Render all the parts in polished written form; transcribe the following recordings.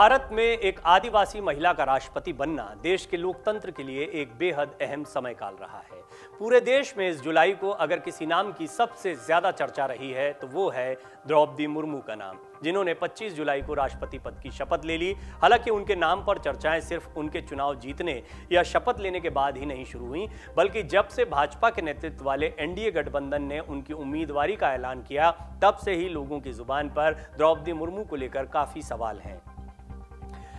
भारत में एक आदिवासी महिला का राष्ट्रपति बनना देश के लोकतंत्र के लिए एक बेहद अहम समय काल रहा है। पूरे देश में इस जुलाई को अगर किसी नाम की सबसे ज्यादा चर्चा रही है तो वो है द्रौपदी मुर्मू का नाम, जिन्होंने 25 जुलाई को राष्ट्रपति पद की शपथ ले ली। हालांकि उनके नाम पर चर्चाएं सिर्फ उनके चुनाव जीतने या शपथ लेने के बाद ही नहीं शुरू हुई, बल्कि जब से भाजपा के नेतृत्व वाले एनडीए गठबंधन ने उनकी उम्मीदवारी का ऐलान किया, तब से ही लोगों की जुबान पर द्रौपदी मुर्मू को लेकर काफी सवाल हैं।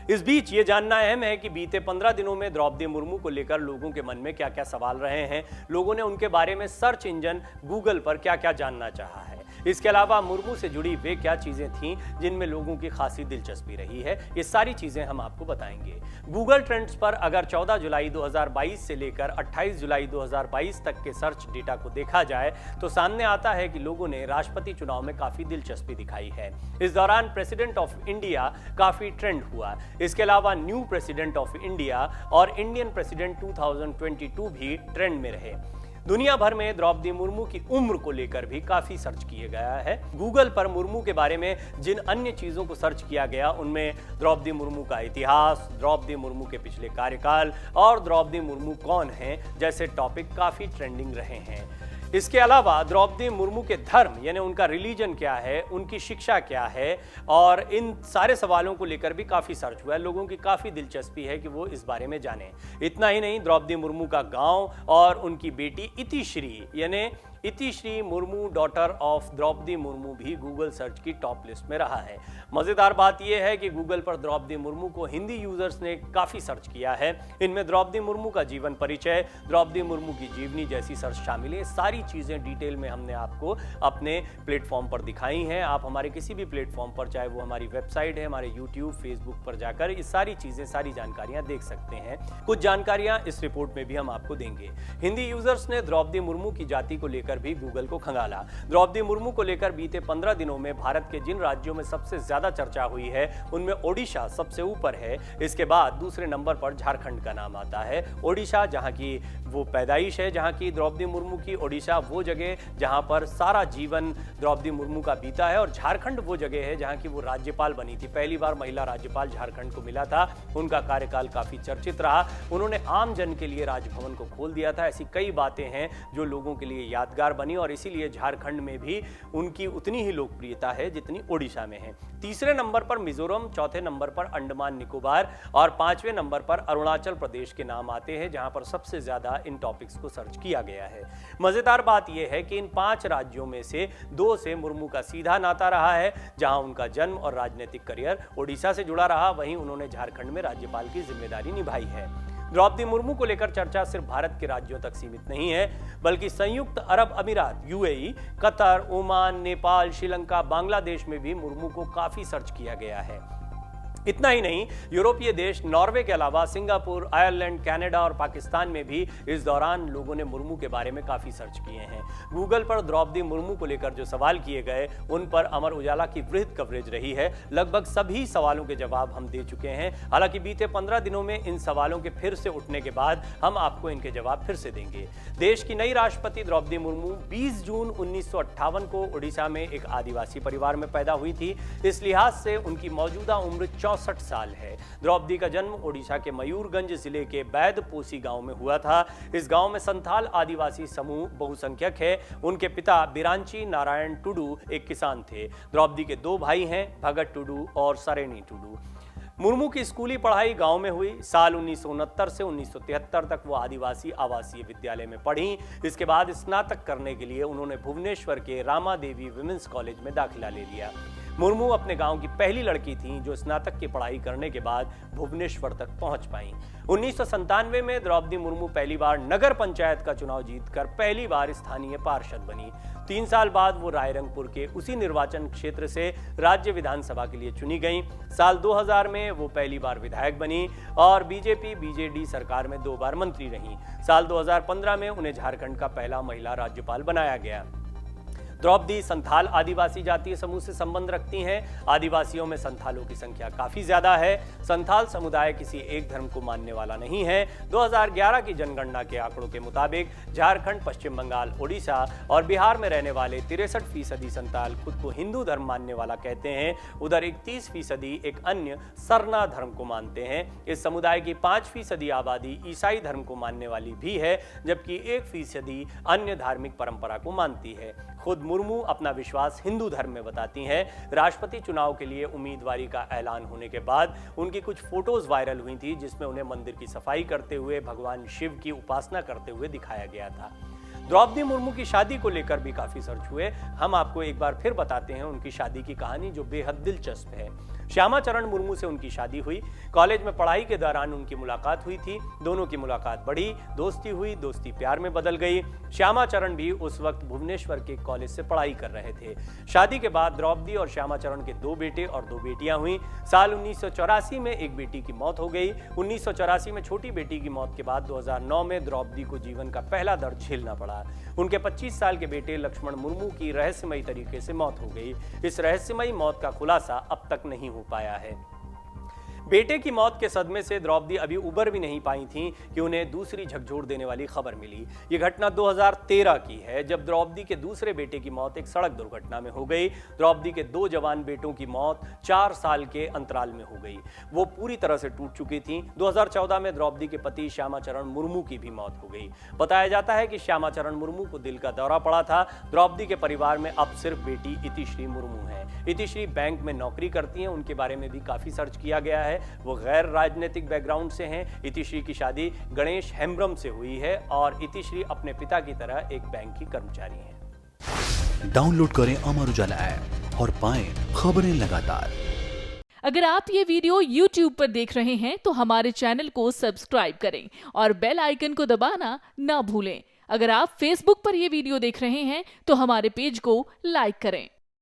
इस बीच ये जानना अहम है कि बीते 15 दिनों में द्रौपदी मुर्मू को लेकर लोगों के मन में क्या क्या सवाल रहे हैं, लोगों ने उनके बारे में सर्च इंजन गूगल पर क्या क्या जानना चाहा है। इसके अलावा मुर्मू से जुड़ी वे क्या चीजें थीं जिनमें लोगों की खासी दिलचस्पी रही है, ये सारी चीजें हम आपको बताएंगे। गूगल ट्रेंड्स पर अगर 14 जुलाई 2022 से लेकर 28 जुलाई 2022 तक के सर्च डेटा को देखा जाए तो सामने आता है कि लोगों ने राष्ट्रपति चुनाव में काफी दिलचस्पी दिखाई है। इस दौरान प्रेसिडेंट ऑफ इंडिया काफी ट्रेंड हुआ। इसके अलावा न्यू प्रेसिडेंट ऑफ इंडिया और इंडियन प्रेसिडेंट 2022 भी ट्रेंड में रहे। दुनिया भर में द्रौपदी मुर्मू की उम्र को लेकर भी काफी सर्च किया गया है। गूगल पर मुर्मू के बारे में जिन अन्य चीजों को सर्च किया गया उनमें द्रौपदी मुर्मू का इतिहास, द्रौपदी मुर्मू के पिछले कार्यकाल और द्रौपदी मुर्मू कौन हैं जैसे टॉपिक काफी ट्रेंडिंग रहे हैं। इसके अलावा द्रौपदी मुर्मू के धर्म यानी उनका रिलीजन क्या है, उनकी शिक्षा क्या है और इन सारे सवालों को लेकर भी काफ़ी सर्च हुआ है। लोगों की काफ़ी दिलचस्पी है कि वो इस बारे में जानें। इतना ही नहीं, द्रौपदी मुर्मू का गांव और उनकी बेटी इतिश्री यानी इतिश्री मुर्मू डॉटर ऑफ द्रौपदी मुर्मू भी गूगल सर्च की टॉप लिस्ट में रहा है। मज़ेदार बात यह है कि गूगल पर द्रौपदी मुर्मू को हिंदी यूजर्स ने काफ़ी सर्च किया है। इनमें द्रौपदी मुर्मू का जीवन परिचय, द्रौपदी मुर्मू की जीवनी जैसी सर्च शामिल है। सारी चीज़ें डिटेल में हमने आपको अपने प्लेटफॉर्म पर दिखाई हैं। आप हमारे किसी भी प्लेटफॉर्म पर, चाहे वो हमारी वेबसाइट है, हमारे यूट्यूब, फेसबुक पर जाकर ये सारी चीज़ें, सारी जानकारियाँ देख सकते हैं। कुछ जानकारियाँ इस रिपोर्ट में भी हम आपको देंगे। हिंदी यूजर्स ने द्रौपदी मुर्मू की जाति को लेकर भी गूगल को खंगाला। द्रौपदी मुर्मू को लेकर बीते 15 दिनों में भारत के जिन राज्यों में सबसे ज्यादा चर्चा हुई है उनमें ओडिशा सबसे ऊपर है। इसके बाद दूसरे नंबर पर झारखंड का नाम आता है। ओडिशा जहां की वो पैदाइश है, जहां की द्रौपदी मुर्मू की, ओडिशा वो जगह जहां पर सारा जीवन द्रौपदी मुर्मू का बीता है, और झारखंड वो जगह है जहां की वो राज्यपाल बनी थी। पहली बार महिला राज्यपाल झारखंड को मिला था। उनका कार्यकाल काफी चर्चित रहा। उन्होंने आम जन के लिए राजभवन को खोल दिया था। ऐसी कई बातें हैं जो लोगों के लिए यादगार बनी और इसीलिए झारखंड में भी उनकी उतनी ही लोकप्रियता है जितनी ओडिशा में है। तीसरे नंबर पर मिजोरम, चौथे नंबर पर अंडमान निकोबार और पांचवें नंबर पर अरुणाचल प्रदेश के नाम आते हैं, जहां पर सबसे ज्यादा इन टॉपिक्स को सर्च किया गया है। मजेदार बात यह है कि इन 5 राज्यों में से 2 से मुर्मू का सीधा नाता रहा है। जहां उनका जन्म और राजनीतिक करियर ओडिशा से जुड़ा रहा, वहीं उन्होंने झारखंड में राज्यपाल की जिम्मेदारी निभाई है। द्रौपदी मुर्मू को लेकर चर्चा सिर्फ भारत के राज्यों तक सीमित नहीं है, बल्कि संयुक्त अरब अमीरात, UAE, Qatar, Oman, Nepal, Sri Lanka, Bangladesh में भी मुर्मू को काफी सर्च किया गया है। इतना ही नहीं, यूरोपीय देश नॉर्वे के अलावा सिंगापुर, आयरलैंड, कनाडा और पाकिस्तान में भी इस दौरान लोगों ने मुर्मू के बारे में काफ़ी सर्च किए हैं। गूगल पर द्रौपदी मुर्मू को लेकर जो सवाल किए गए उन पर अमर उजाला की वृहद कवरेज रही है। लगभग सभी सवालों के जवाब हम दे चुके हैं। हालांकि बीते 15 दिनों में इन सवालों के फिर से उठने के बाद हम आपको इनके जवाब फिर से देंगे। देश की नई राष्ट्रपति द्रौपदी मुर्मू 20 जून 1958 को उड़ीसा में एक आदिवासी परिवार में पैदा हुई थी। इस लिहाज से उनकी मौजूदा उम्र 64 साल है। द्रौपदी का जन्म ओडिशा के मयूरगंज जिले के बैदपोसी गांव में हुआ था। इस गांव में संथाल आदिवासी समूह बहुसंख्यक है। उनके पिता बिरांची नारायण टुडू एक किसान थे। द्रौपदी के 2 भाई हैं, भगत टुडू और सरेनी टुडू। मुर्मू की स्कूली पढ़ाई गांव में हुई। साल 1969 से 1973 तक वो आदिवासी आवासीय विद्यालय में पढ़ी। इसके बाद स्नातक करने के लिए उन्होंने भुवनेश्वर के रामा देवी विमेंस कॉलेज में दाखिला ले लिया। मुर्मू अपने गांव की पहली लड़की थीं जो स्नातक की पढ़ाई करने के बाद भुवनेश्वर तक पहुंच पाईं। 1997 में द्रौपदी मुर्मू पहली बार नगर पंचायत का चुनाव जीतकर पहली बार स्थानीय पार्षद बनी। 3 साल बाद वो रायरंगपुर के उसी निर्वाचन क्षेत्र से राज्य विधानसभा के लिए चुनी गईं। साल 2000 में वो पहली बार विधायक बनी और बीजेपी-बीजेडी सरकार में 2 बार मंत्री रहीं। साल 2015 में उन्हें झारखंड का पहला महिला राज्यपाल बनाया गया। द्रौपदी संथाल आदिवासी जातीय समूह से संबंध रखती हैं। आदिवासियों में संथालों की संख्या काफी ज्यादा है। संथाल समुदाय किसी एक धर्म को मानने वाला नहीं है। 2011 की जनगणना के आंकड़ों के मुताबिक झारखंड, पश्चिम बंगाल, ओडिशा और बिहार में रहने वाले 63% संथाल खुद को हिंदू धर्म मानने वाला कहते हैं। उधर 31% एक अन्य सरना धर्म को मानते हैं। इस समुदाय की 5% आबादी ईसाई धर्म को मानने वाली भी है, जबकि 1% अन्य धार्मिक परंपरा को मानती है। खुद मुर्मू अपना विश्वास हिंदू धर्म में बताती हैं। राष्ट्रपति चुनाव के लिए उम्मीदवारी का ऐलान होने के बाद उनकी कुछ फोटोज वायरल हुई थी, जिसमें उन्हें मंदिर की सफाई करते हुए भगवान शिव की उपासना करते हुए दिखाया गया था। द्रौपदी मुर्मू की शादी को लेकर भी काफी सर्च हुए। हम आपको एक बार फिर बताते हैं उनकी शादी की कहानी, जो बेहद दिलचस्प है। श्यामा चरण मुर्मू से उनकी शादी हुई। कॉलेज में पढ़ाई के दौरान उनकी मुलाकात हुई थी। दोनों की मुलाकात बढ़ी, दोस्ती हुई, दोस्ती प्यार में बदल गई। श्यामा चरण भी उस वक्त भुवनेश्वर के कॉलेज से पढ़ाई कर रहे थे। शादी के बाद द्रौपदी और श्यामा चरण के 2 बेटे और 2 बेटियां हुई। साल 1984 में एक बेटी की मौत हो गई। 1984 में छोटी बेटी की मौत के बाद 2009 में द्रौपदी को जीवन का पहला दर्द झेलना पड़ा। उनके 25 साल के बेटे लक्ष्मण मुर्मू की रहस्यमयी तरीके से मौत हो गई। इस रहस्यमयी मौत का खुलासा अब तक नहीं हो पाया है। बेटे की मौत के सदमे से द्रौपदी अभी उबर भी नहीं पाई थीं कि उन्हें दूसरी झकझोर देने वाली खबर मिली। ये घटना 2013 की है, जब द्रौपदी के दूसरे बेटे की मौत एक सड़क दुर्घटना में हो गई। द्रौपदी के 2 जवान बेटों की मौत 4 साल के अंतराल में हो गई। वो पूरी तरह से टूट चुकी थीं। 2014 में द्रौपदी के पति श्यामा चरण मुर्मू की भी मौत हो गई। बताया जाता है कि श्यामा चरण मुर्मू को दिल का दौरा पड़ा था। द्रौपदी के परिवार में अब सिर्फ बेटी इतिश्री मुर्मू है। इतिश्री बैंक में नौकरी करती हैं। उनके बारे में भी काफी सर्च किया गया है। वो गैर राजनीतिक बैकग्राउंड से हैं। इतिश्री की शादी गणेश हेम्ब्रम से हुई है और इतिश्री अपने पिता की तरह एक बैंक की कर्मचारी हैं। डाउनलोड करें अमर उजाला ऐप और पाएं खबरें लगातार। अगर आप ये वीडियो YouTube पर देख रहे हैं तो हमारे चैनल को सब्सक्राइब करें और बेल आइकन को दबाना ना भूलें। अगर आप Facebook पर ये वीडियो देख रहे हैं तो हमारे पेज को लाइक करें।